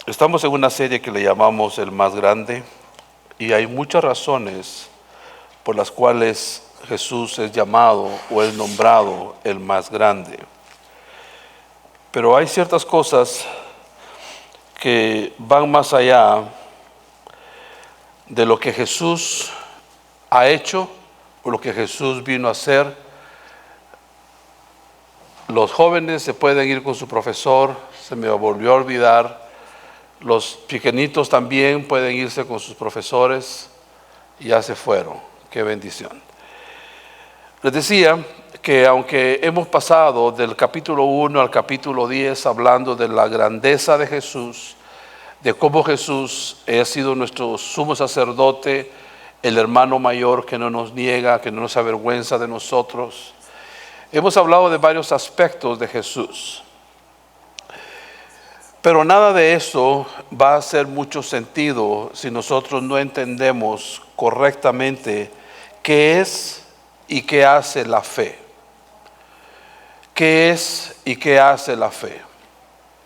Estamos en una serie que le llamamos El Más Grande y hay muchas razones por las cuales Jesús es llamado o es nombrado el más grande. Pero hay ciertas cosas que van más allá de lo que Jesús ha hecho o lo que Jesús vino a hacer. Los jóvenes se pueden ir con su profesor, se me volvió a olvidar. Los pequeñitos también pueden irse con sus profesores y ya se fueron. Qué bendición. Les decía que aunque hemos pasado del capítulo 1 al capítulo 10 hablando de la grandeza de Jesús, de cómo Jesús ha sido nuestro sumo sacerdote, el hermano mayor que no nos niega, que no nos avergüenza de nosotros, hemos hablado de varios aspectos de Jesús. Pero nada de eso va a hacer mucho sentido si nosotros no entendemos correctamente qué es y qué hace la fe. ¿Qué es y qué hace la fe?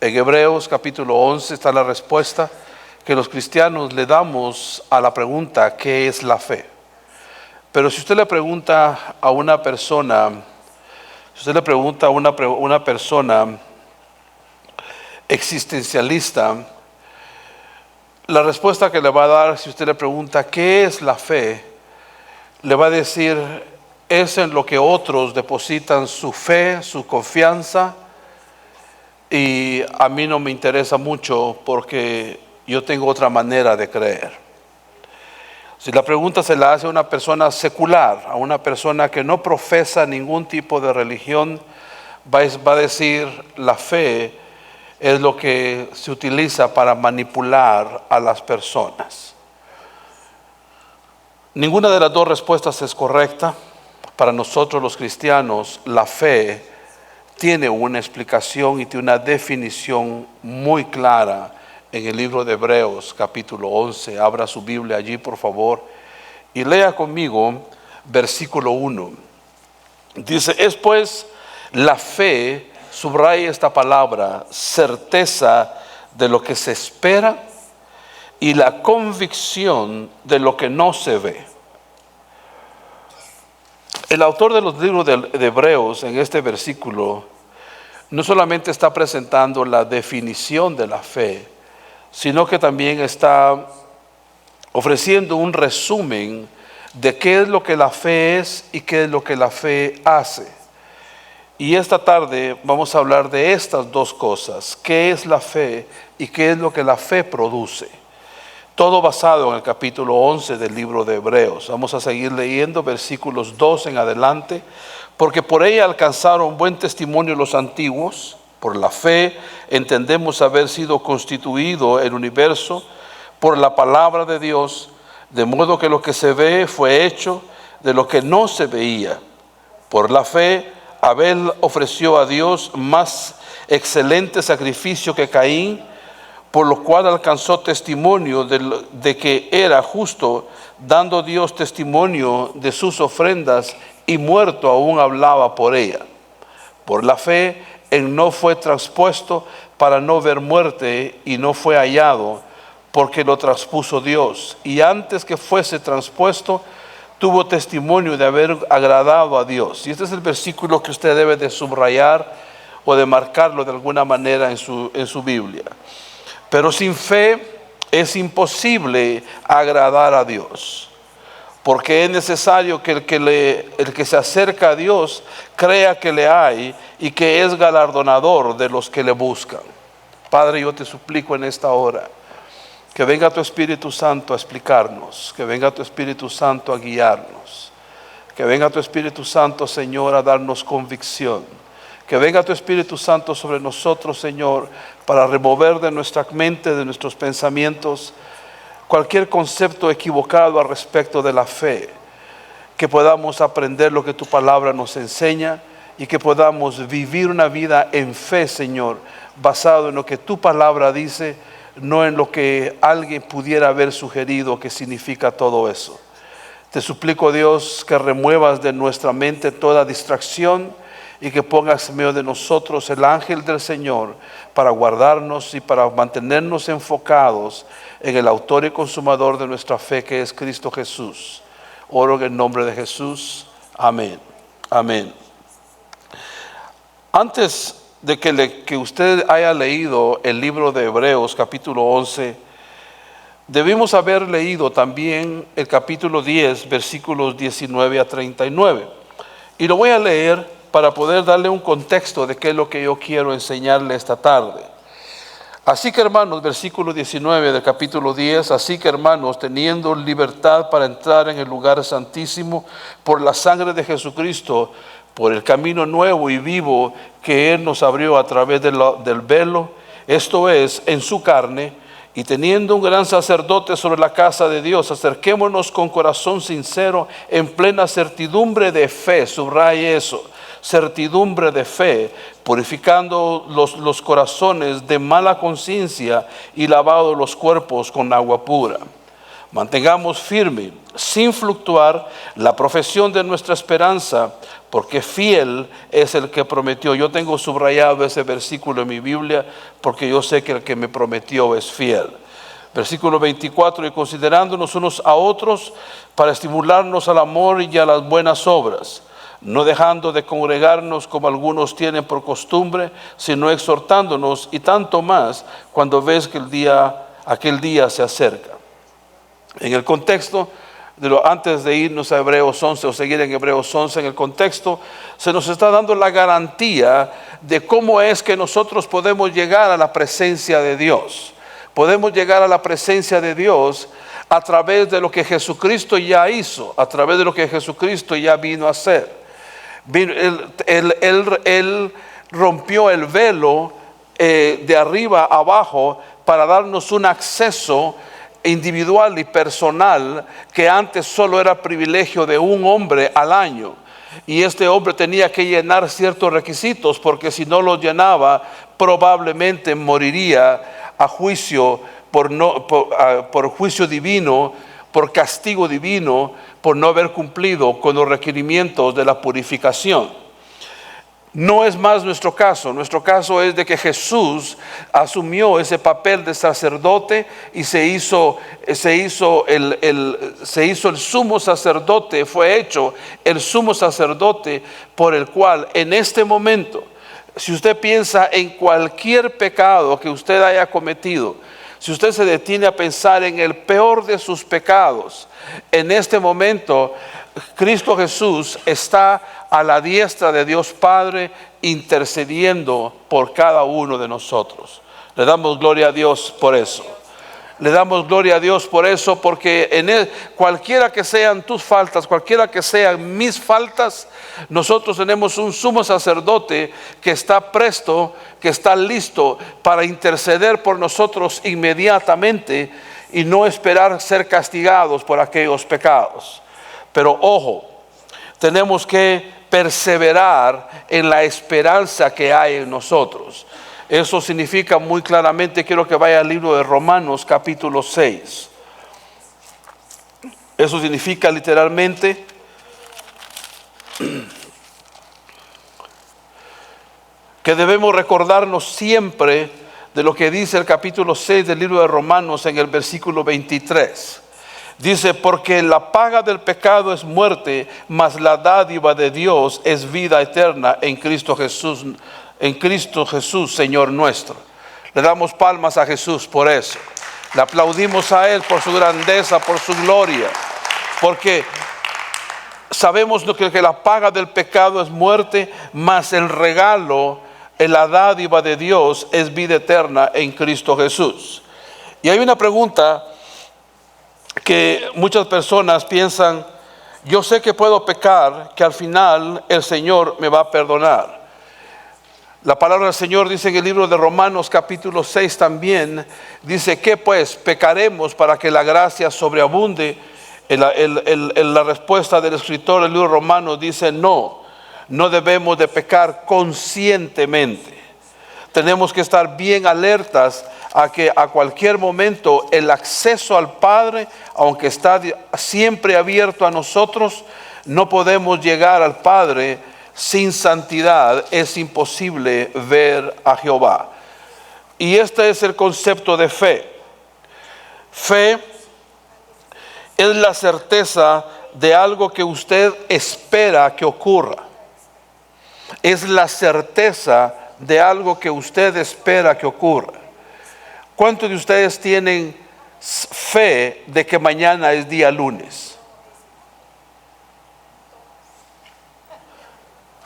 En Hebreos capítulo 11 está la respuesta que los cristianos le damos a la pregunta ¿qué es la fe? Pero si usted le pregunta a una persona, una persona existencialista, la respuesta que le va a dar si usted le pregunta ¿qué es la fe? Le va a decir es en lo que otros depositan su fe, su confianza, y a mí no me interesa mucho porque yo tengo otra manera de creer. Si la pregunta se la hace a una persona secular, a una persona que no profesa ningún tipo de religión, va a decir la fe es lo que se utiliza para manipular a las personas. Ninguna de las dos respuestas es correcta. Para nosotros los cristianos, la fe tiene una explicación y tiene una definición muy clara en el libro de Hebreos, capítulo 11. Abra su Biblia allí, por favor, y lea conmigo versículo 1. Dice, es pues la fe, subraya esta palabra, certeza de lo que se espera y la convicción de lo que no se ve. El autor de los libros de Hebreos en este versículo no solamente está presentando la definición de la fe, sino que también está ofreciendo un resumen de qué es lo que la fe es y qué es lo que la fe hace. Y esta tarde vamos a hablar de estas dos cosas, qué es la fe y qué es lo que la fe produce. Todo basado en el capítulo 11 del libro de Hebreos. Vamos a seguir leyendo versículos 2 en adelante. Porque por ella alcanzaron buen testimonio los antiguos. Por la fe entendemos haber sido constituido el universo por la palabra de Dios, de modo que lo que se ve fue hecho de lo que no se veía. Por la fe Abel ofreció a Dios más excelente sacrificio que Caín, por lo cual alcanzó testimonio de que era justo, dando Dios testimonio de sus ofrendas, y muerto aún hablaba por ella. Por la fe, él no fue traspuesto para no ver muerte, y no fue hallado, porque lo traspuso Dios. Y antes que fuese traspuesto, tuvo testimonio de haber agradado a Dios. Y este es el versículo que usted debe de subrayar o de marcarlo de alguna manera en su Biblia. Pero sin fe es imposible agradar a Dios, porque es necesario que el que se acerca a Dios crea que le hay y que es galardonador de los que le buscan. Padre, yo te suplico en esta hora que venga tu Espíritu Santo a explicarnos, que venga tu Espíritu Santo a guiarnos, que venga tu Espíritu Santo, Señor, a darnos convicción. Que venga tu Espíritu Santo sobre nosotros, Señor, para remover de nuestra mente, de nuestros pensamientos, cualquier concepto equivocado al respecto de la fe. Que podamos aprender lo que tu palabra nos enseña y que podamos vivir una vida en fe, Señor, basado en lo que tu palabra dice, no en lo que alguien pudiera haber sugerido que significa todo eso. Te suplico, Dios, que remuevas de nuestra mente toda distracción y que pongas en medio de nosotros el ángel del Señor para guardarnos y para mantenernos enfocados en el autor y consumador de nuestra fe, que es Cristo Jesús. Oro en el nombre de Jesús. Amén. Amén. Antes de que usted haya leído el libro de Hebreos capítulo 11, debimos haber leído también el capítulo 10, versículos 19 a 39. Y lo voy a leer para poder darle un contexto de qué es lo que yo quiero enseñarle esta tarde. Así que, hermanos, versículo 19 del capítulo 10, así que, hermanos, teniendo libertad para entrar en el lugar santísimo por la sangre de Jesucristo, por el camino nuevo y vivo que Él nos abrió a través del velo, esto es, en su carne, y teniendo un gran sacerdote sobre la casa de Dios, acerquémonos con corazón sincero, en plena certidumbre de fe, subraye eso, certidumbre de fe, purificando los corazones de mala conciencia y lavados los cuerpos con agua pura. Mantengamos firme, sin fluctuar, la profesión de nuestra esperanza, porque fiel es el que prometió. Yo tengo subrayado ese versículo en mi Biblia, porque yo sé que el que me prometió es fiel. Versículo 24, y considerándonos unos a otros para estimularnos al amor y a las buenas obras, no dejando de congregarnos como algunos tienen por costumbre, sino exhortándonos, y tanto más cuando ves que aquel día se acerca. En el contexto, antes de irnos a Hebreos 11 o seguir en Hebreos 11, en el contexto se nos está dando la garantía de cómo es que nosotros podemos llegar a la presencia de Dios. Podemos llegar a la presencia de Dios a través de lo que Jesucristo ya hizo, a través de lo que Jesucristo ya vino a hacer. Él rompió el velo de arriba a abajo para darnos un acceso individual y personal que antes solo era privilegio de un hombre al año, y este hombre tenía que llenar ciertos requisitos, porque si no los llenaba probablemente moriría a juicio por juicio divino, por castigo divino, por no haber cumplido con los requerimientos de la purificación. No es más nuestro caso. Nuestro caso es de que Jesús asumió ese papel de sacerdote y se hizo el sumo sacerdote, fue hecho el sumo sacerdote por el cual en este momento, si usted piensa en cualquier pecado que usted haya cometido, si usted se detiene a pensar en el peor de sus pecados, en este momento Cristo Jesús está a la diestra de Dios Padre intercediendo por cada uno de nosotros. Le damos gloria a Dios por eso. Le damos gloria a Dios por eso, porque en Él, cualquiera que sean tus faltas, cualquiera que sean mis faltas, nosotros tenemos un sumo sacerdote que está presto, que está listo para interceder por nosotros inmediatamente y no esperar ser castigados por aquellos pecados. Pero ojo, tenemos que perseverar en la esperanza que hay en nosotros. Eso significa muy claramente, quiero que vaya al libro de Romanos capítulo 6. Eso significa literalmente que debemos recordarnos siempre de lo que dice el capítulo 6 del libro de Romanos en el versículo 23. Dice, porque la paga del pecado es muerte, mas la dádiva de Dios es vida eterna en Cristo Jesús, Señor nuestro. Le damos palmas a Jesús por eso. Le aplaudimos a Él por su grandeza, por su gloria. Porque sabemos que la paga del pecado es muerte, mas el regalo, la dádiva de Dios es vida eterna en Cristo Jesús. Y hay una pregunta que muchas personas piensan: yo sé que puedo pecar, que al final el Señor me va a perdonar. La palabra del Señor dice en el libro de Romanos capítulo 6 también, dice que pues pecaremos para que la gracia sobreabunde. La respuesta del escritor del libro de Romanos dice no debemos de pecar conscientemente. Tenemos que estar bien alertas a que a cualquier momento el acceso al Padre, aunque está siempre abierto a nosotros, no podemos llegar al Padre sin santidad es imposible ver a Jehová. Y este es el concepto de fe. Fe es la certeza de algo que usted espera que ocurra. Es la certeza de algo que usted espera que ocurra. ¿Cuántos de ustedes tienen fe de que mañana es día lunes?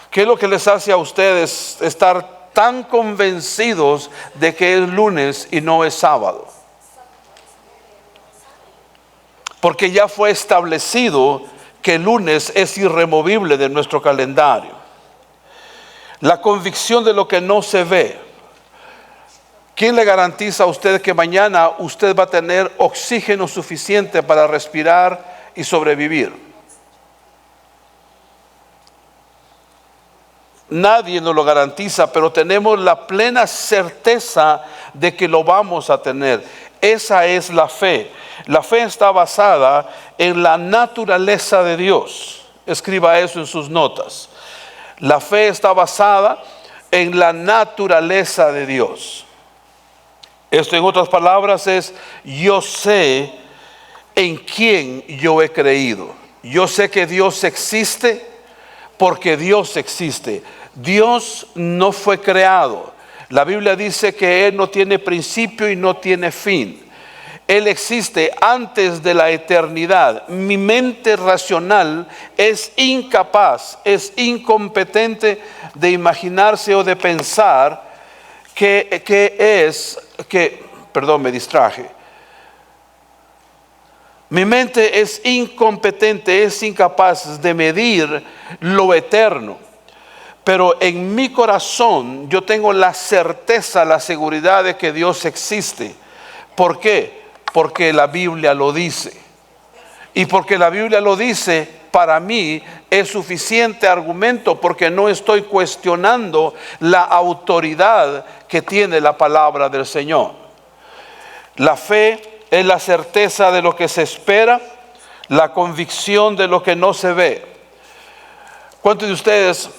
¿Qué es lo que les hace a ustedes estar tan convencidos de que es lunes y no es sábado? Porque ya fue establecido que el lunes es irremovible de nuestro calendario. La convicción de lo que no se ve. ¿Quién le garantiza a usted que mañana usted va a tener oxígeno suficiente para respirar y sobrevivir? Nadie nos lo garantiza, pero tenemos la plena certeza de que lo vamos a tener. Esa es la fe. La fe está basada en la naturaleza de Dios. Escriba eso en sus notas. La fe está basada en la naturaleza de Dios. Esto, en otras palabras, es: yo sé en quién yo he creído. Yo sé que Dios existe porque Dios existe. Dios no fue creado. La Biblia dice que Él no tiene principio y no tiene fin. Él existe antes de la eternidad. Mi mente racional es incapaz, es incompetente de imaginarse o de pensar perdón, me distraje. Mi mente es incompetente, es incapaz de medir lo eterno. Pero en mi corazón yo tengo la certeza, la seguridad de que Dios existe. ¿Por qué? Porque la Biblia lo dice. Y porque la Biblia lo dice, para mí es suficiente argumento, porque no estoy cuestionando la autoridad que tiene la palabra del Señor. La fe es la certeza de lo que se espera, la convicción de lo que no se ve. ¿Cuántos de ustedes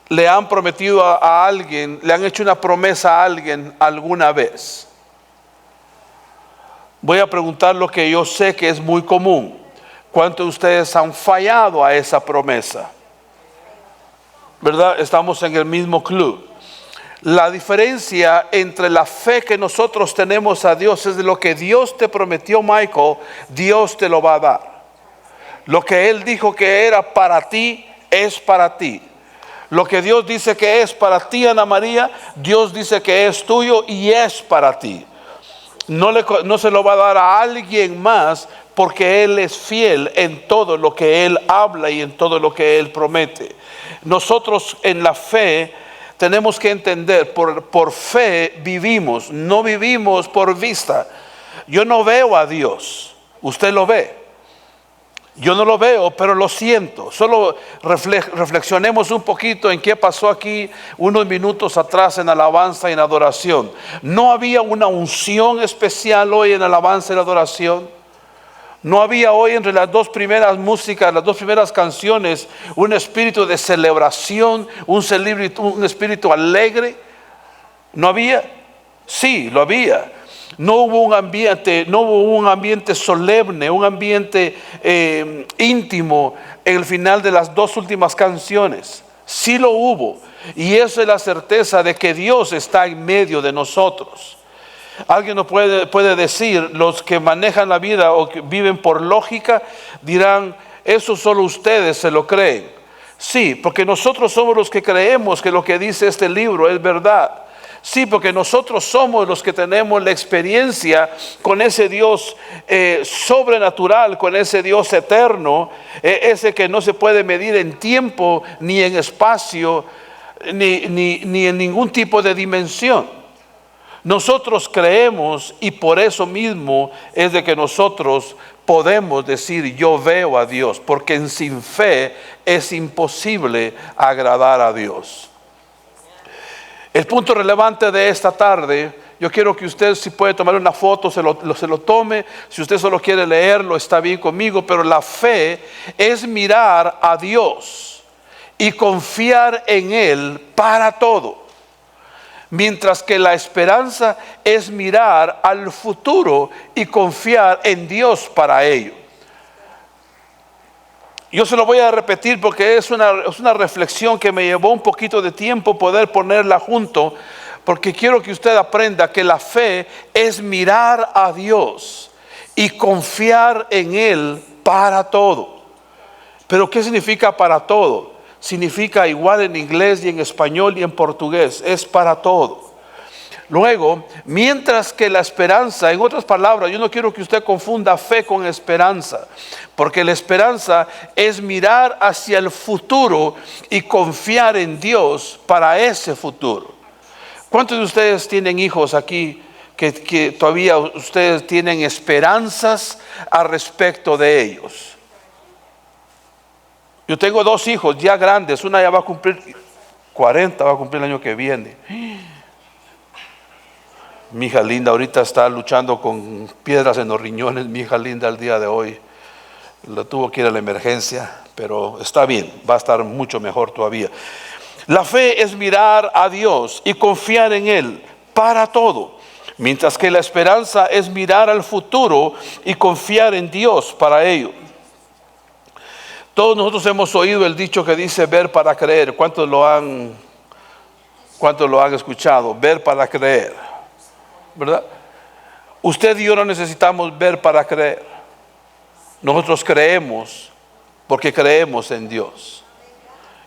le han prometido a alguien, le han hecho una promesa a alguien alguna vez? Voy a preguntar lo que yo sé que es muy común. ¿Cuántos de ustedes han fallado a esa promesa? ¿Verdad? Estamos en el mismo club. La diferencia entre la fe que nosotros tenemos a Dios es de lo que Dios te prometió, Michael, Dios te lo va a dar. Lo que Él dijo que era para ti, es para ti. Lo que Dios dice que es para ti, Ana María, Dios dice que es tuyo y es para ti. No se lo va a dar a alguien más, porque Él es fiel en todo lo que Él habla y en todo lo que Él promete. Nosotros en la fe tenemos que entender, por fe vivimos, no vivimos por vista. Yo no veo a Dios, usted lo ve. Yo no lo veo, pero lo siento. Solo reflexionemos un poquito en qué pasó aquí unos minutos atrás en alabanza y en adoración. ¿No había una unción especial hoy en alabanza y adoración? ¿No había hoy entre las dos primeras músicas, las dos primeras canciones, un espíritu de celebración, un espíritu alegre? ¿No había? Sí, lo había. No hubo un ambiente solemne, un ambiente íntimo en el final de las dos últimas canciones. Sí lo hubo. Y esa es la certeza de que Dios está en medio de nosotros. Alguien nos puede decir, los que manejan la vida o que viven por lógica, dirán: eso solo ustedes se lo creen. Sí, porque nosotros somos los que creemos que lo que dice este libro es verdad. Sí, porque nosotros somos los que tenemos la experiencia con ese Dios sobrenatural, con ese Dios eterno, ese que no se puede medir en tiempo, ni en espacio, ni en ningún tipo de dimensión. Nosotros creemos, y por eso mismo es de que nosotros podemos decir: yo veo a Dios, porque sin fe es imposible agradar a Dios. El punto relevante de esta tarde, yo quiero que usted, si puede tomar una foto, se lo tome. Si usted solo quiere leerlo, está bien conmigo. Pero la fe es mirar a Dios y confiar en Él para todo. Mientras que la esperanza es mirar al futuro y confiar en Dios para ello. Yo se lo voy a repetir porque es una reflexión que me llevó un poquito de tiempo poder ponerla junto, porque quiero que usted aprenda que la fe es mirar a Dios y confiar en Él para todo. Pero ¿qué significa para todo? Significa igual en inglés y en español y en portugués, es para todo. Luego, mientras que la esperanza, en otras palabras, yo no quiero que usted confunda fe con esperanza, porque la esperanza es mirar hacia el futuro y confiar en Dios para ese futuro. ¿Cuántos de ustedes tienen hijos aquí que todavía ustedes tienen esperanzas al respecto de ellos? Yo tengo 2 hijos ya grandes, una ya va a cumplir 40, va a cumplir el año que viene. Mi hija linda ahorita está luchando con piedras en los riñones, mi hija linda el día de hoy. La tuvo que ir a la emergencia, pero está bien, va a estar mucho mejor todavía. La fe es mirar a Dios y confiar en Él para todo, mientras que la esperanza es mirar al futuro y confiar en Dios para ello. Todos nosotros hemos oído el dicho que dice ver para creer. ¿Cuántos lo han escuchado? Ver para creer, ¿verdad? Usted y yo no necesitamos ver para creer. Nosotros creemos porque creemos en Dios.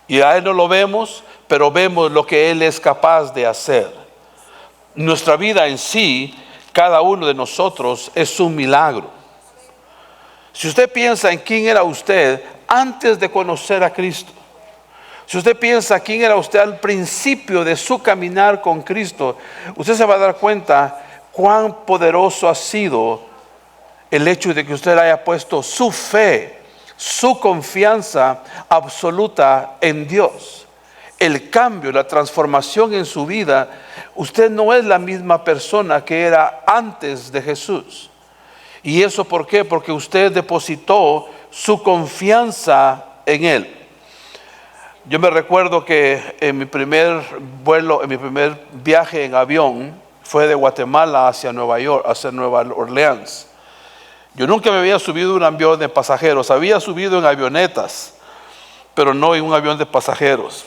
Y a Él no lo vemos, pero vemos lo que Él es capaz de hacer. Nuestra vida en sí, cada uno de nosotros, es un milagro. Si usted piensa en quién era usted antes de conocer a Cristo, si usted piensa quién era usted al principio de su caminar con Cristo, usted se va a dar cuenta cuán poderoso ha sido el hecho de que usted haya puesto su fe, su confianza absoluta en Dios. El cambio, la transformación en su vida, usted no es la misma persona que era antes de Jesús. ¿Y eso por qué? Porque usted depositó su confianza en Él. Yo me recuerdo que en mi primer vuelo, en mi primer viaje en avión, fue de Guatemala hacia Nueva York, hacia Nueva Orleans. Yo nunca me había subido en un avión de pasajeros, había subido en avionetas, pero no en un avión de pasajeros.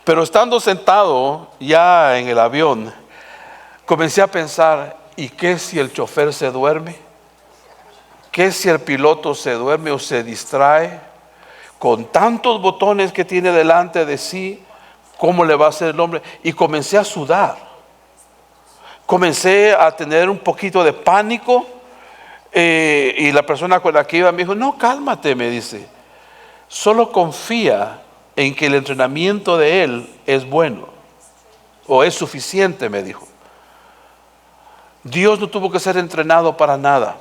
Pero estando sentado ya en el avión, comencé a pensar, ¿y qué si el chofer se duerme? ¿Qué si el piloto se duerme o se distrae? Con tantos botones que tiene delante de sí, ¿cómo le va a hacer el hombre? Y comencé a sudar. Comencé a tener un poquito de pánico. Y la persona con la que iba me dijo, no, cálmate, me dice. Solo confía en que el entrenamiento de él es bueno. O es suficiente, me dijo. Dios no tuvo que ser entrenado para nada.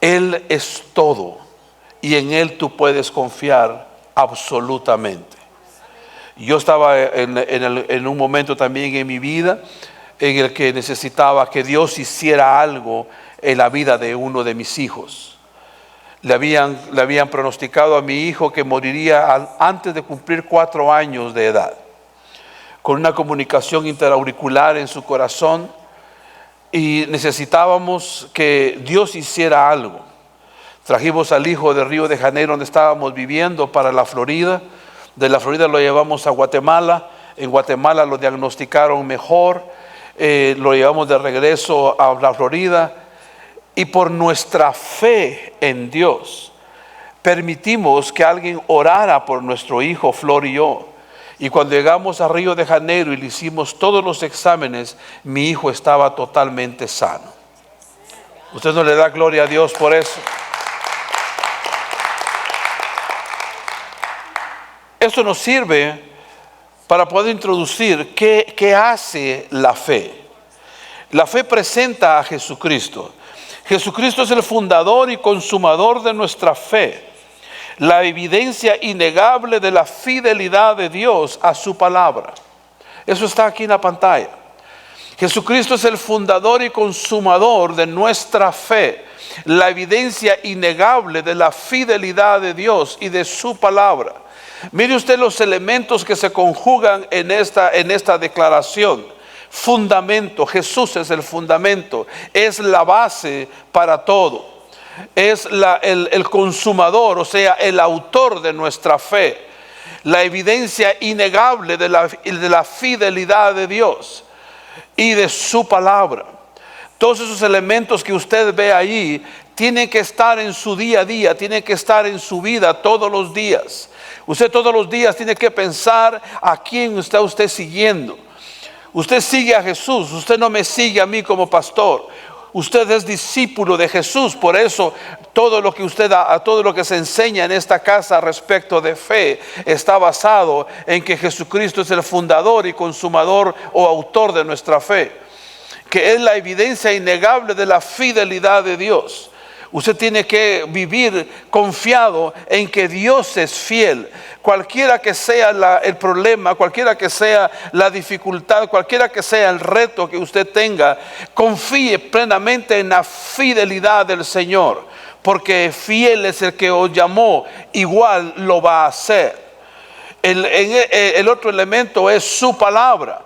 Él es todo. Y en Él tú puedes confiar absolutamente. Yo estaba en un momento también en mi vida en el que necesitaba que Dios hiciera algo en la vida de uno de mis hijos. Le habían pronosticado a mi hijo que moriría antes de cumplir 4 años de edad, con una comunicación interauricular en su corazón, y necesitábamos que Dios hiciera algo. Trajimos al hijo de Río de Janeiro, donde estábamos viviendo, para la Florida. De la Florida lo llevamos a Guatemala. En Guatemala lo diagnosticaron mejor. Lo llevamos de regreso a la Florida. Y por nuestra fe en Dios, permitimos que alguien orara por nuestro hijo Flor y yo. Y cuando llegamos a Río de Janeiro y le hicimos todos los exámenes, mi hijo estaba totalmente sano. ¿Usted no le da gloria a Dios por eso? Esto nos sirve para poder introducir qué hace la fe. La fe presenta a Jesucristo. Jesucristo es el fundador y consumador de nuestra fe, la evidencia innegable de la fidelidad de Dios a su palabra. Eso está aquí en la pantalla. Jesucristo es el fundador y consumador de nuestra fe, la evidencia innegable de la fidelidad de Dios y de su palabra. Mire usted los elementos que se conjugan en esta declaración. Fundamento, Jesús es el fundamento, es la base para todo. Es el consumador, o sea, el autor de nuestra fe. La evidencia innegable de la fidelidad de Dios y de su palabra. Todos esos elementos que usted ve ahí tienen que estar en su día a día, tienen que estar en su vida todos los días. Usted todos los días tiene que pensar a quién está usted siguiendo. Usted sigue a Jesús, usted no me sigue a mí como pastor. Usted es discípulo de Jesús, por eso todo lo que todo lo que se enseña en esta casa respecto de fe está basado en que Jesucristo es el fundador y consumador o autor de nuestra fe, que es la evidencia innegable de la fidelidad de Dios. Usted tiene que vivir confiado en que Dios es fiel. Cualquiera que sea el problema, cualquiera que sea la dificultad, cualquiera que sea el reto que usted tenga, confíe plenamente en la fidelidad del Señor, porque fiel es el que os llamó, igual lo va a hacer. El otro elemento es su palabra.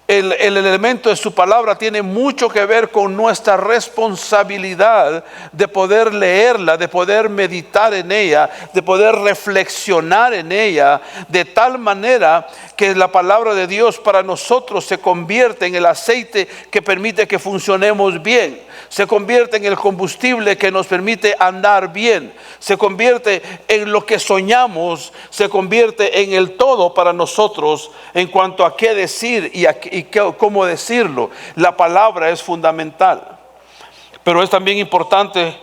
El elemento de su palabra tiene mucho que ver con nuestra responsabilidad de poder leerla, de poder meditar en ella, de poder reflexionar en ella, de tal manera que la palabra de Dios para nosotros se convierte en el aceite que permite que funcionemos bien, se convierte en el combustible que nos permite andar bien, se convierte en lo que soñamos, se convierte en el todo para nosotros en cuanto a qué decir y cómo decirlo. La palabra es fundamental, pero es también importante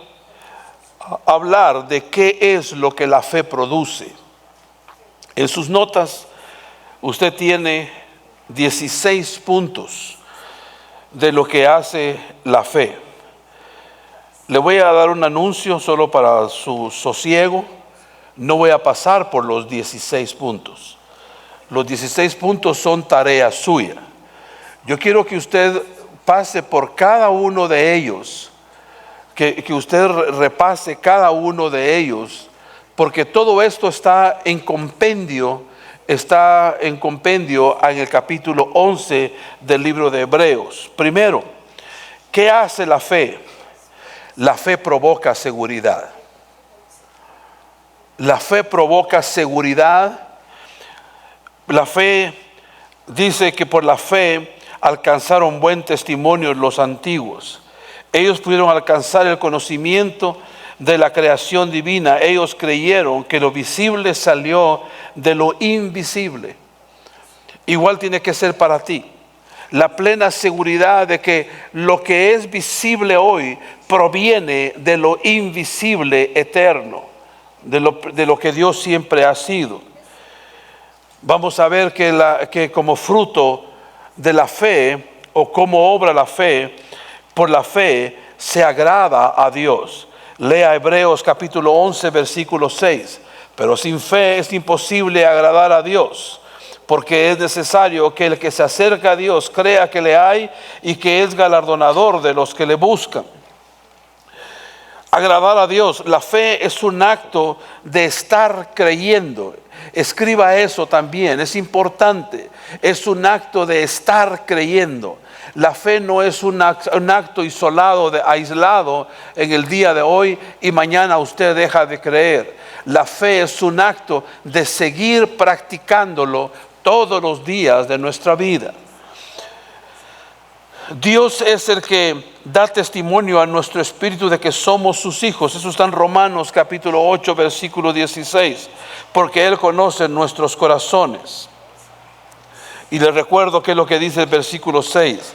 hablar de qué es lo que la fe produce. En sus notas usted tiene 16 puntos de lo que hace la fe. Le voy a dar un anuncio solo para su sosiego. No voy a pasar por los 16 puntos. Los 16 puntos son tarea suya. Yo quiero que usted pase por cada uno de ellos, que usted repase cada uno de ellos, porque todo esto está en compendio en el capítulo 11 del libro de Hebreos. Primero, ¿qué hace la fe? La fe provoca seguridad. La fe provoca seguridad. La fe dice que por la fe alcanzaron buen testimonio los antiguos. Ellos pudieron alcanzar el conocimiento de la creación divina. Ellos creyeron que lo visible salió de lo invisible. Igual tiene que ser para ti. La plena seguridad de que lo que es visible hoy proviene de lo invisible eterno, de lo que Dios siempre ha sido. Vamos a ver que como fruto de la fe, o como obra la fe, por la fe se agrada a Dios. Lea Hebreos capítulo 11 versículo 6. Pero sin fe es imposible agradar a Dios, porque es necesario que el que se acerca a Dios crea que le hay y que es galardonador de los que le buscan. Agradar a Dios, la fe es un acto de estar creyendo. Escriba eso también, es importante. Es un acto de estar creyendo. La fe no es un acto aislado en el día de hoy y mañana usted deja de creer. La fe es un acto de seguir practicándolo todos los días de nuestra vida. Dios es el que da testimonio a nuestro espíritu de que somos sus hijos. Eso está en Romanos capítulo 8 versículo 16. Porque Él conoce nuestros corazones. Y le recuerdo que es lo que dice el versículo 6.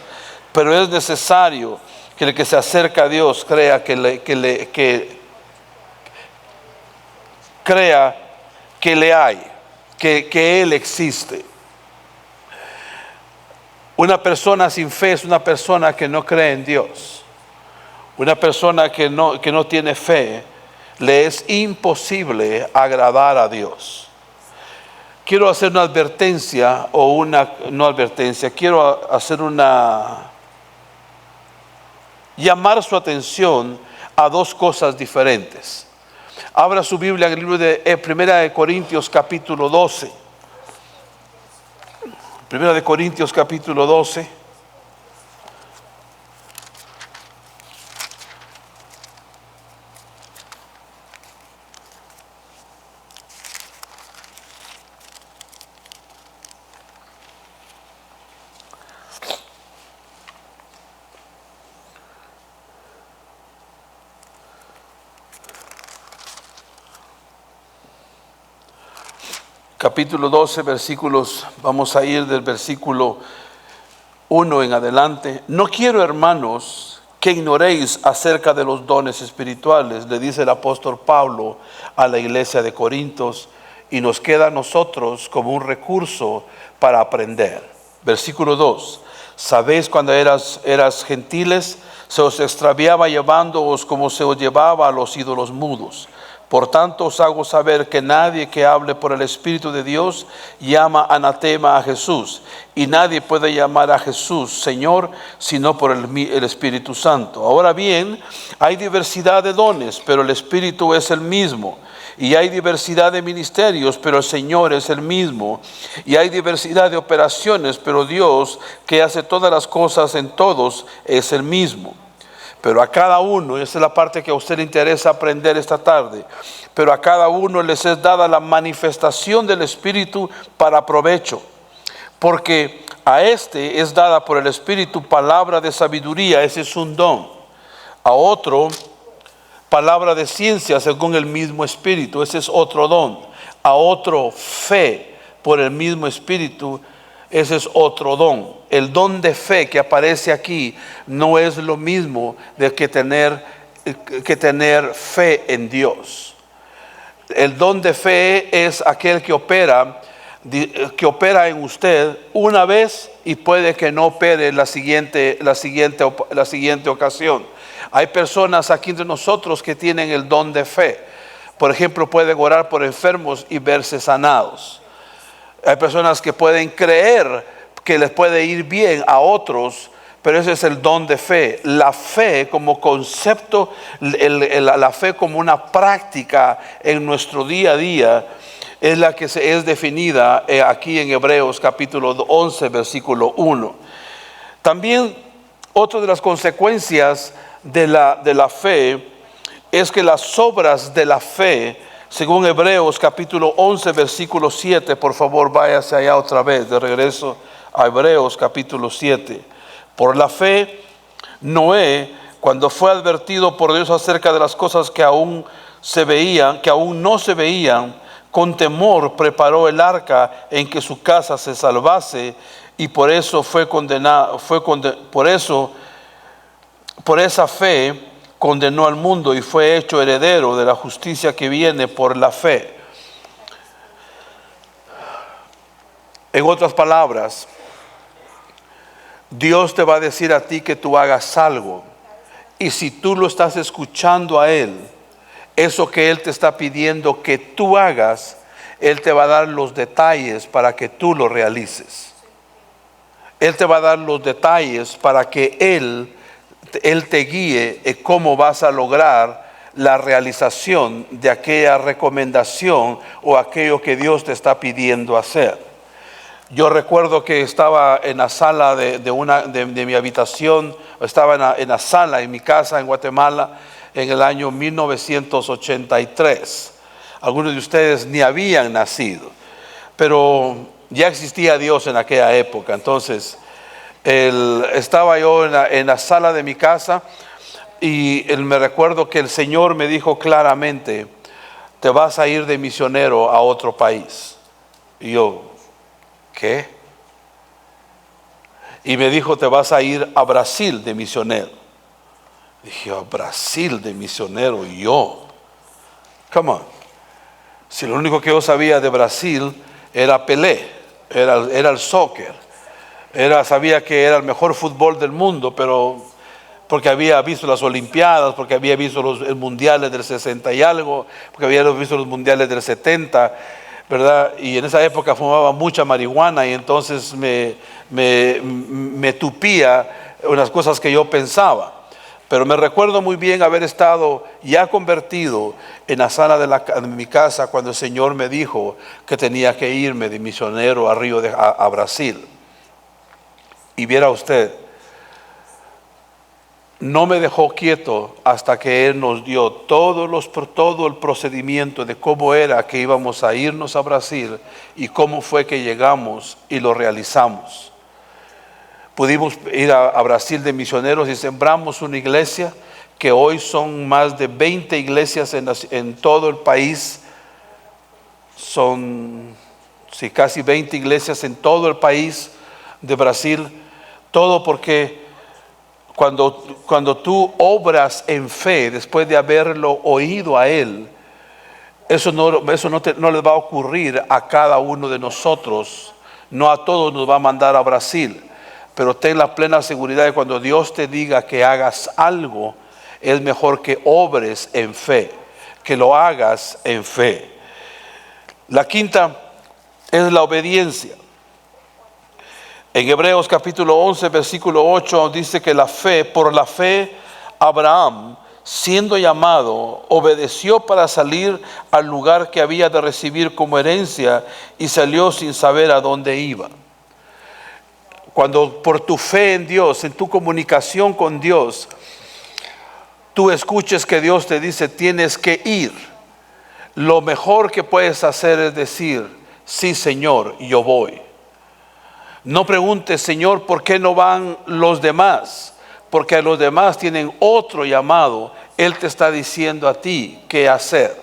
Pero es necesario que el que se acerca a Dios crea que le hay, que Él existe. Una persona sin fe es una persona que no cree en Dios. Una persona que no tiene fe, le es imposible agradar a Dios. Quiero hacer una advertencia, quiero hacer llamar su atención a dos cosas diferentes. Abra su Biblia en el libro de Primera de Corintios capítulo 12. Primera de Corintios capítulo 12. Capítulo 12, versículos, vamos a ir del versículo 1 en adelante. No quiero, hermanos, que ignoréis acerca de los dones espirituales, le dice el apóstol Pablo a la iglesia de Corintios, y nos queda a nosotros como un recurso para aprender. Versículo 2. Sabéis cuando eras gentiles, se os extraviaba llevándoos como se os llevaba a los ídolos mudos. Por tanto os hago saber que nadie que hable por el Espíritu de Dios llama anatema a Jesús, y nadie puede llamar a Jesús Señor sino por el Espíritu Santo. Ahora bien, hay diversidad de dones, pero el Espíritu es el mismo. Y hay diversidad de ministerios, pero el Señor es el mismo. Y hay diversidad de operaciones, pero Dios, que hace todas las cosas en todos, es el mismo. Pero a cada uno, esa es la parte que a usted le interesa aprender esta tarde, pero a cada uno les es dada la manifestación del Espíritu para provecho. Porque a este es dada por el Espíritu palabra de sabiduría, ese es un don. A otro, palabra de ciencia según el mismo Espíritu, ese es otro don. A otro, fe por el mismo Espíritu, ese es otro don. El don de fe que aparece aquí no es lo mismo de que tener fe en Dios. El don de fe es aquel que opera en usted una vez y puede que no opere la siguiente ocasión. Hay personas aquí entre nosotros que tienen el don de fe. Por ejemplo, pueden orar por enfermos y verse sanados. Hay personas que pueden creer que les puede ir bien a otros, pero ese es el don de fe. La fe como concepto, la fe como una práctica en nuestro día a día, es la que es definida aquí en Hebreos capítulo 11, versículo 1. También otra de las consecuencias de la fe es que las obras de la fe, según Hebreos capítulo 11, versículo 7, por favor váyase allá otra vez, de regreso a Hebreos capítulo 7. Por la fe, Noé, cuando fue advertido por Dios acerca de las cosas que aún no se veían, con temor preparó el arca en que su casa se salvase, y por eso por esa fe condenó al mundo y fue hecho heredero de la justicia que viene por la fe. En otras palabras, Dios te va a decir a ti que tú hagas algo, y si tú lo estás escuchando a Él, eso que Él te está pidiendo que tú hagas, Él te va a dar los detalles para que tú lo realices. Él te va a dar los detalles para que Él te guíe en cómo vas a lograr la realización de aquella recomendación o aquello que Dios te está pidiendo hacer. Yo recuerdo que estaba en la sala de mi habitación, estaba en la sala en mi casa en Guatemala en el año 1983. Algunos de ustedes ni habían nacido, pero ya existía Dios en aquella época. Entonces, estaba yo en la sala de mi casa y me recuerdo que el Señor me dijo claramente: te vas a ir de misionero a otro país. Y yo, ¿qué? Y me dijo: te vas a ir a Brasil de misionero. Dije: a Brasil de misionero, yo. Come on. Si lo único que yo sabía de Brasil era Pelé, era el soccer. Sabía que era el mejor fútbol del mundo, pero porque había visto las Olimpiadas, porque había visto los mundiales del 60 y algo, porque había visto los mundiales del 70, ¿verdad? Y en esa época fumaba mucha marihuana y entonces me tupía unas cosas que yo pensaba. Pero me recuerdo muy bien haber estado ya convertido en la sala de mi casa cuando el Señor me dijo que tenía que irme de misionero a Brasil. Y viera usted, no me dejó quieto hasta que Él nos dio todo el procedimiento de cómo era que íbamos a irnos a Brasil y cómo fue que llegamos y lo realizamos. Pudimos ir a Brasil de misioneros y sembramos una iglesia que hoy son más de 20 iglesias en todo el país. Son casi 20 iglesias en todo el país de Brasil. Todo porque cuando tú obras en fe, después de haberlo oído a Él, eso no les va a ocurrir a cada uno de nosotros. No a todos nos va a mandar a Brasil. Pero ten la plena seguridad de cuando Dios te diga que hagas algo, es mejor que obres en fe, que lo hagas en fe. La quinta es la obediencia. En Hebreos capítulo 11, versículo 8 dice que por la fe, Abraham, siendo llamado, obedeció para salir al lugar que había de recibir como herencia y salió sin saber a dónde iba. Cuando por tu fe en Dios, en tu comunicación con Dios, tú escuches que Dios te dice tienes que ir, lo mejor que puedes hacer es decir, sí Señor, yo voy. No preguntes, Señor, ¿por qué no van los demás? Porque los demás tienen otro llamado. Él te está diciendo a ti qué hacer.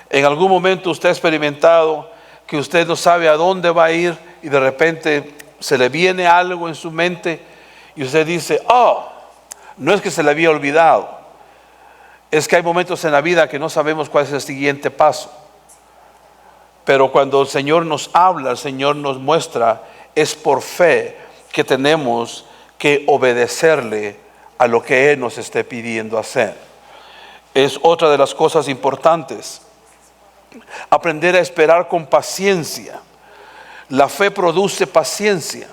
En algún momento usted ha experimentado que usted no sabe a dónde va a ir y de repente se le viene algo en su mente y usted dice, no es que se le había olvidado, es que hay momentos en la vida que no sabemos cuál es el siguiente paso. Pero cuando el Señor nos habla, el Señor nos muestra, es por fe que tenemos que obedecerle a lo que Él nos esté pidiendo hacer. Es otra de las cosas importantes. Aprender a esperar con paciencia. La fe produce paciencia.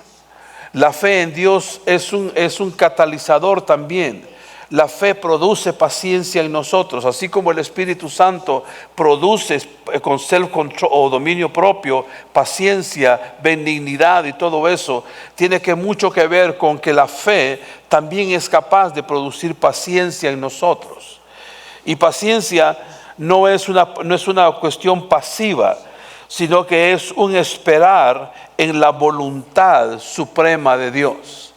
La fe en Dios es un catalizador también. La fe produce paciencia en nosotros, así como el Espíritu Santo produce con self-control o dominio propio, paciencia, benignidad y todo eso. Tiene mucho que ver con que la fe también es capaz de producir paciencia en nosotros. Y paciencia no es una cuestión pasiva, sino que es un esperar en la voluntad suprema de Dios.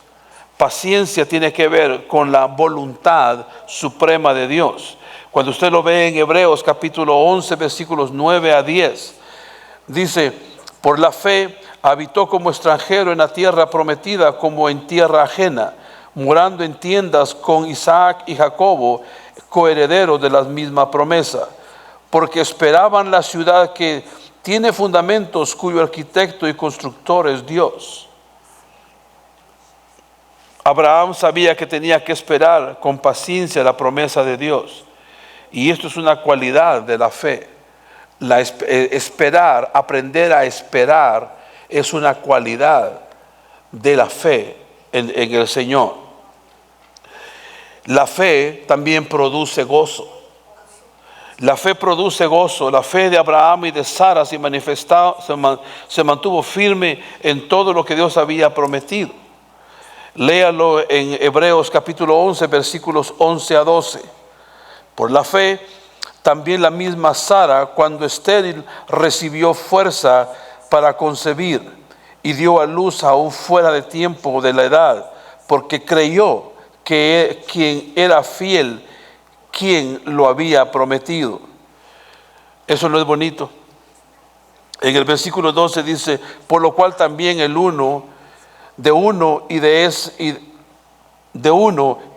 Paciencia tiene que ver con la voluntad suprema de Dios. Cuando usted lo ve en Hebreos capítulo 11, versículos 9 a 10, dice, por la fe habitó como extranjero en la tierra prometida, como en tierra ajena, morando en tiendas con Isaac y Jacobo, coherederos de la misma promesa, porque esperaban la ciudad que tiene fundamentos, cuyo arquitecto y constructor es Dios. Abraham sabía que tenía que esperar con paciencia la promesa de Dios. Y esto es una cualidad de la fe. Esperar, aprender a esperar, es una cualidad de la fe en el Señor. La fe también produce gozo. La fe produce gozo. La fe de Abraham y de Sara se mantuvo firme en todo lo que Dios había prometido. Léalo en Hebreos capítulo 11, versículos 11 a 12. Por la fe, también la misma Sara, cuando estéril, recibió fuerza para concebir y dio a luz aún fuera de tiempo de la edad, porque creyó que quien era fiel, quien lo había prometido. Eso no es bonito. En el versículo 12 dice, por lo cual también de uno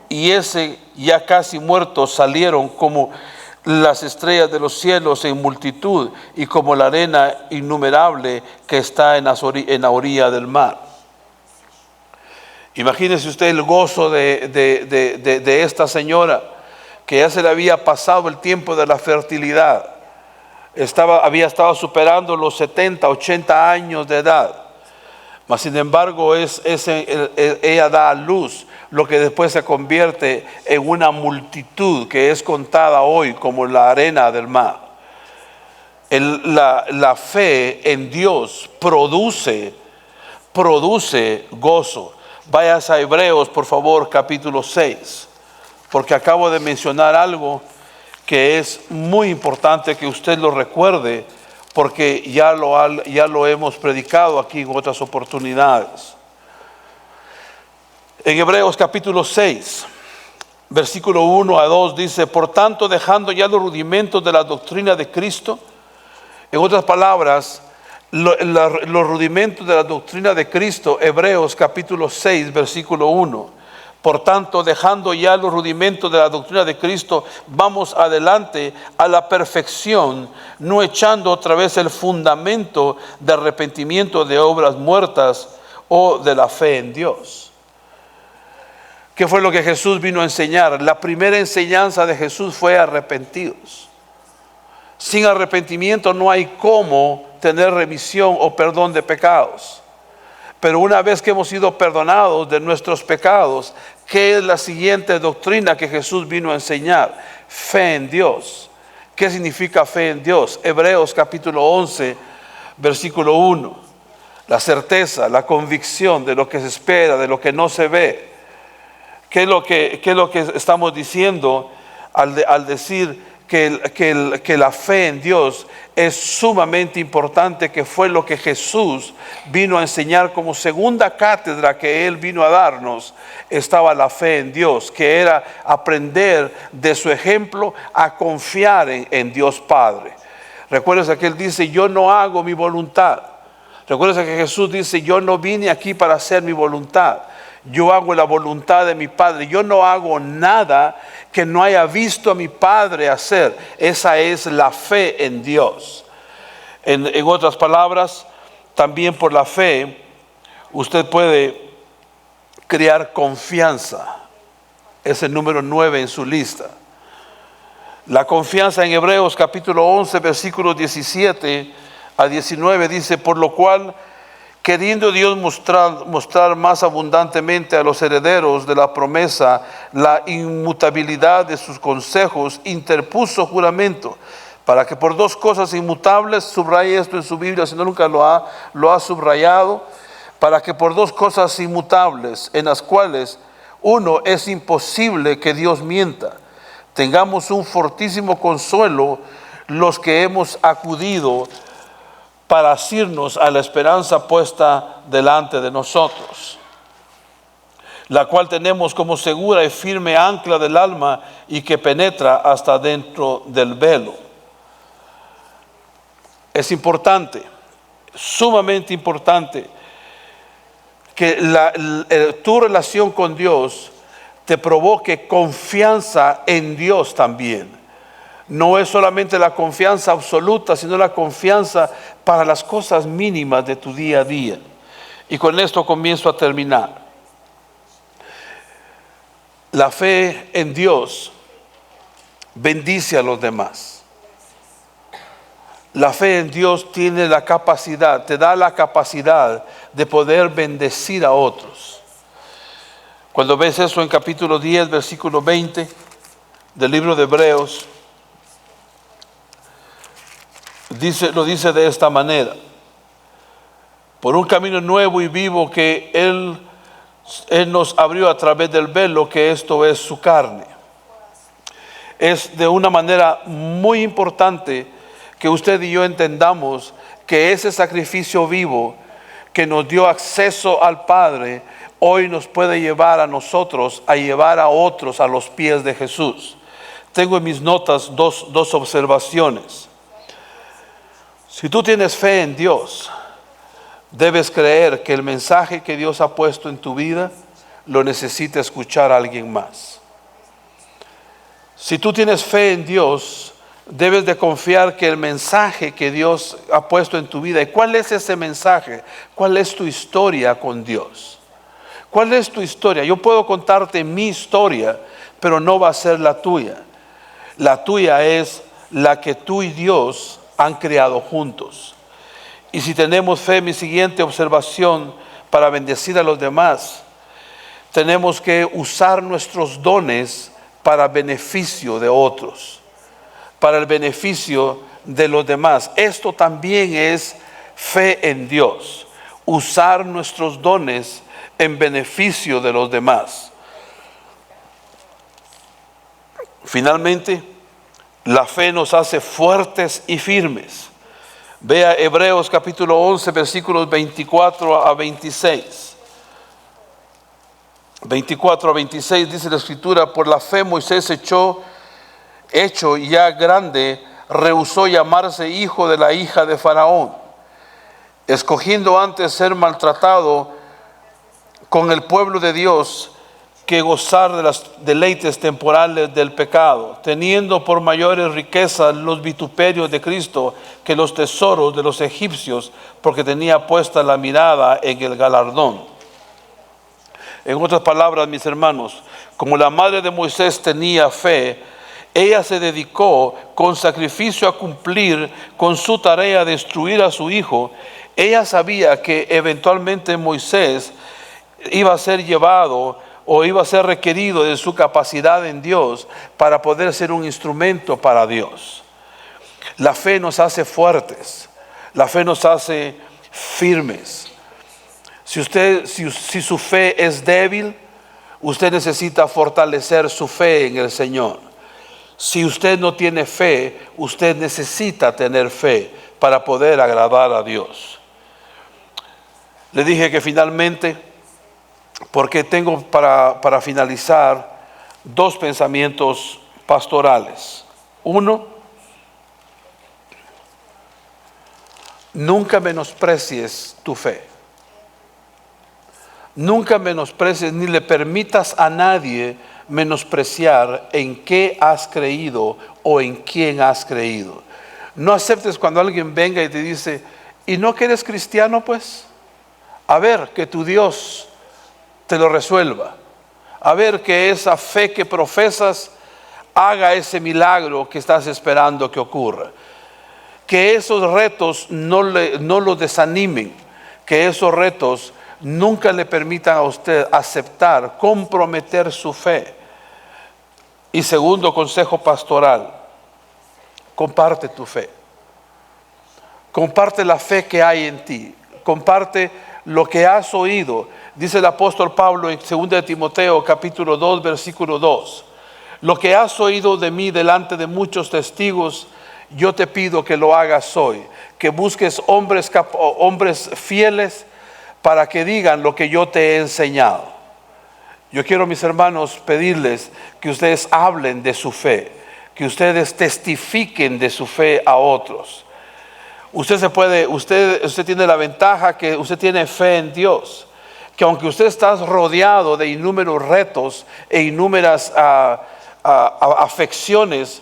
y ese ya casi muerto salieron como las estrellas de los cielos en multitud y como la arena innumerable que está en la orilla del mar. Imagínese usted el gozo de esta señora, que ya se le había pasado el tiempo de la fertilidad. Había estado superando los 70, 80 años de edad. Mas sin embargo ella da a luz lo que después se convierte en una multitud que es contada hoy como la arena del mar. La fe en Dios produce gozo. Vayas a Hebreos, por favor, capítulo 6, porque acabo de mencionar algo que es muy importante que usted lo recuerde, porque ya lo hemos predicado aquí en otras oportunidades. En Hebreos capítulo 6, versículo 1 a 2 dice: por tanto, dejando ya los rudimentos de la doctrina de Cristo, en otras palabras, los rudimentos de la doctrina de Cristo, Hebreos capítulo 6, versículo 1. Por tanto, dejando ya los rudimentos de la doctrina de Cristo, vamos adelante a la perfección, no echando otra vez el fundamento de arrepentimiento de obras muertas o de la fe en Dios. ¿Qué fue lo que Jesús vino a enseñar? La primera enseñanza de Jesús fue arrepentidos. Sin arrepentimiento no hay cómo tener remisión o perdón de pecados. Pero una vez que hemos sido perdonados de nuestros pecados, ¿qué es la siguiente doctrina que Jesús vino a enseñar? Fe en Dios. ¿Qué significa fe en Dios? Hebreos capítulo 11, versículo 1. La certeza, la convicción de lo que se espera, de lo que no se ve. ¿Qué es lo que estamos diciendo al decir que la fe en Dios es sumamente importante, que fue lo que Jesús vino a enseñar como segunda cátedra que Él vino a darnos? Estaba la fe en Dios, que era aprender de su ejemplo a confiar en Dios Padre. Recuerda que Él dice: yo no hago mi voluntad. Recuerda que Jesús dice: yo no vine aquí para hacer mi voluntad. Yo hago la voluntad de mi Padre. Yo no hago nada que no haya visto a mi Padre hacer. Esa es la fe en Dios. En otras palabras, también por la fe usted puede crear confianza. Es el número 9 en su lista. La confianza en Hebreos capítulo 11, versículos 17 a 19 dice: por lo cual, queriendo Dios mostrar más abundantemente a los herederos de la promesa la inmutabilidad de sus consejos, interpuso juramento, para que por dos cosas inmutables, subraye esto en su Biblia si no nunca lo ha subrayado, para que por dos cosas inmutables, en las cuales uno es imposible que Dios mienta, tengamos un fortísimo consuelo los que hemos acudido para asirnos a la esperanza puesta delante de nosotros, la cual tenemos como segura y firme ancla del alma y que penetra hasta dentro del velo. Es importante, sumamente importante, que tu relación con Dios te provoque confianza en Dios también. No es solamente la confianza absoluta, sino la confianza para las cosas mínimas de tu día a día. Y con esto comienzo a terminar. La fe en Dios bendice a los demás. La fe en Dios tiene la capacidad, te da la capacidad de poder bendecir a otros. Cuando ves eso en capítulo 10, versículo 20 del libro de Hebreos, lo dice de esta manera: por un camino nuevo y vivo que Él nos abrió a través del velo, que esto es su carne. Es de una manera muy importante que usted y yo entendamos que ese sacrificio vivo que nos dio acceso al Padre, hoy nos puede llevar a nosotros a llevar a otros a los pies de Jesús. Tengo en mis notas dos observaciones. Si tú tienes fe en Dios, debes creer que el mensaje que Dios ha puesto en tu vida lo necesita escuchar a alguien más. Si tú tienes fe en Dios, debes de confiar que el mensaje que Dios ha puesto en tu vida, ¿y cuál es ese mensaje? ¿Cuál es tu historia con Dios? ¿Cuál es tu historia? Yo puedo contarte mi historia, pero no va a ser la tuya. La tuya es la que tú y Dios han creado juntos. Y si tenemos fe, mi siguiente observación para bendecir a los demás, tenemos que usar nuestros dones para beneficio de otros, para el beneficio de los demás. Esto también es fe en Dios, usar nuestros dones en beneficio de los demás. Finalmente, la fe nos hace fuertes y firmes. Vea Hebreos capítulo 11, versículos 24 a 26. 24 a 26 dice la Escritura: por la fe Moisés hecho ya grande, rehusó llamarse hijo de la hija de Faraón, escogiendo antes ser maltratado con el pueblo de Dios que gozar de las deleites temporales del pecado, teniendo por mayores riquezas los vituperios de Cristo que los tesoros de los egipcios, porque tenía puesta la mirada en el galardón. En otras palabras, mis hermanos, como la madre de Moisés tenía fe, ella se dedicó con sacrificio a cumplir con su tarea de instruir a su hijo. Ella sabía que eventualmente Moisés iba a ser llevado o iba a ser requerido de su capacidad en Dios para poder ser un instrumento para Dios. La fe nos hace fuertes, la fe nos hace firmes. Si su fe es débil, usted necesita fortalecer su fe en el Señor. Si usted no tiene fe, usted necesita tener fe para poder agradar a Dios. Le dije que finalmente, porque tengo para finalizar dos pensamientos pastorales. Uno, nunca menosprecies tu fe. Nunca menosprecies ni le permitas a nadie menospreciar en qué has creído o en quién has creído. No aceptes cuando alguien venga y te dice: ¿y no que eres cristiano pues? A ver, que tu Dios te lo resuelva. A ver que esa fe que profesas haga ese milagro que estás esperando que ocurra. Que esos retos no lo desanimen. Que esos retos nunca le permitan a usted aceptar, comprometer su fe. Y segundo consejo pastoral: comparte tu fe. Comparte la fe que hay en ti. Comparte lo que has oído. Dice el apóstol Pablo en 2 de Timoteo capítulo 2 versículo 2: lo que has oído de mí delante de muchos testigos, yo te pido que lo hagas hoy. Que busques hombres fieles para que digan lo que yo te he enseñado. Yo quiero, mis hermanos, pedirles que ustedes hablen de su fe, que ustedes testifiquen de su fe a otros. Usted tiene la ventaja que usted tiene fe en Dios, que aunque usted está rodeado de innúmeros retos e innúmeras afecciones,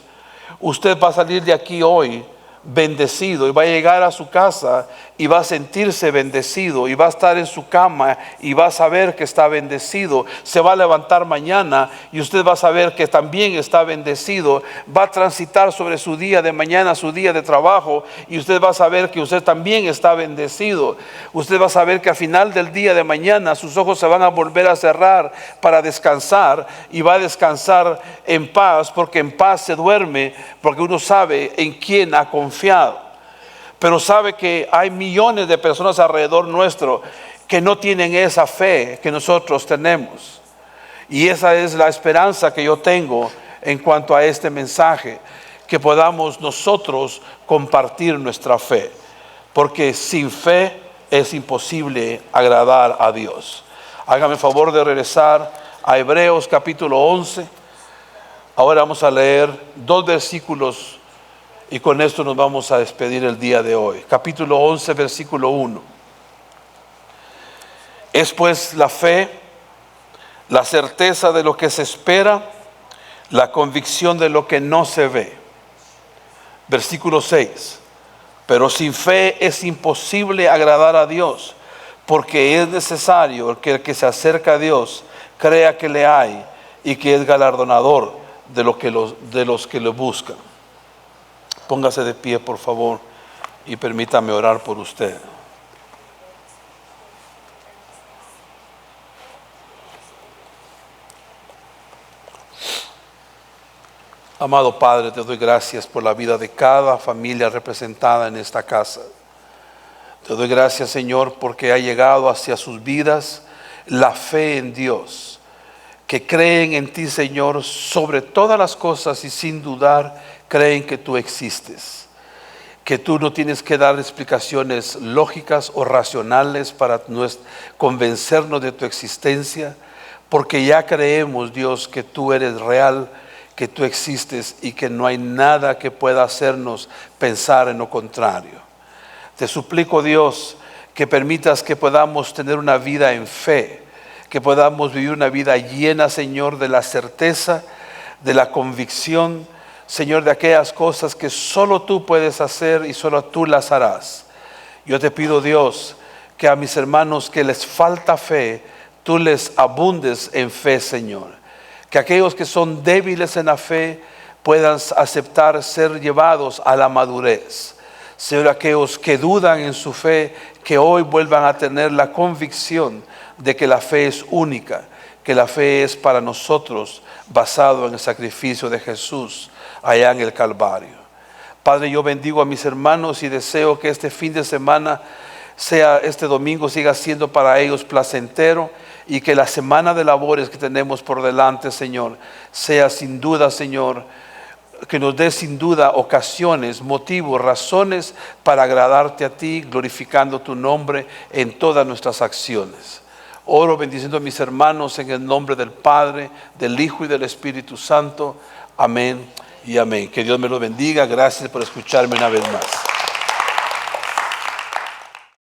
usted va a salir de aquí hoy bendecido y va a llegar a su casa y va a sentirse bendecido y va a estar en su cama y va a saber que está bendecido. Se va a levantar mañana y usted va a saber que también está bendecido. Va a transitar sobre su día de mañana, su día de trabajo, y usted va a saber que usted también está bendecido. Usted va a saber que al final del día de mañana sus ojos se van a volver a cerrar para descansar, y va a descansar en paz, porque en paz se duerme, porque uno sabe en quién ha confiado. Pero sabe que hay millones de personas alrededor nuestro que no tienen esa fe que nosotros tenemos. Y esa es la esperanza que yo tengo en cuanto a este mensaje, que podamos nosotros compartir nuestra fe, porque sin fe es imposible agradar a Dios. Hágame el favor de regresar a Hebreos capítulo 11. Ahora vamos a leer dos versículos y con esto nos vamos a despedir el día de hoy. Capítulo 11, versículo 1. Es pues la fe, la certeza de lo que se espera, la convicción de lo que no se ve. Versículo 6. Pero sin fe es imposible agradar a Dios, porque es necesario que el que se acerca a Dios crea que le hay y que es galardonador de los que lo buscan. Póngase de pie, por favor, y permítame orar por usted. Amado Padre, te doy gracias por la vida de cada familia representada en esta casa. Te doy gracias, Señor, porque ha llegado hacia sus vidas la fe en Dios, que creen en ti, Señor, sobre todas las cosas y sin dudar creen que tú existes, que tú no tienes que dar explicaciones lógicas o racionales para convencernos de tu existencia, porque ya creemos, Dios, que tú eres real, que tú existes y que no hay nada que pueda hacernos pensar en lo contrario. Te suplico, Dios, que permitas que podamos tener una vida en fe, que podamos vivir una vida llena, Señor, de la certeza, de la convicción, Señor, de aquellas cosas que solo tú puedes hacer y solo tú las harás. Yo te pido, Dios, que a mis hermanos que les falta fe, tú les abundes en fe, Señor. Que aquellos que son débiles en la fe puedan aceptar ser llevados a la madurez. Señor, aquellos que dudan en su fe, que hoy vuelvan a tener la convicción de que la fe es única, que la fe es para nosotros basado en el sacrificio de Jesús allá en el Calvario. Padre, yo bendigo a mis hermanos y deseo que este fin de semana este domingo siga siendo para ellos placentero y que la semana de labores que tenemos por delante, Señor, sea sin duda, Señor, que nos dé sin duda ocasiones, motivos, razones para agradarte a ti, glorificando tu nombre en todas nuestras acciones. Oro bendiciendo a mis hermanos en el nombre del Padre, del Hijo y del Espíritu Santo. Amén y amén. Que Dios me lo bendiga. Gracias por escucharme una vez más.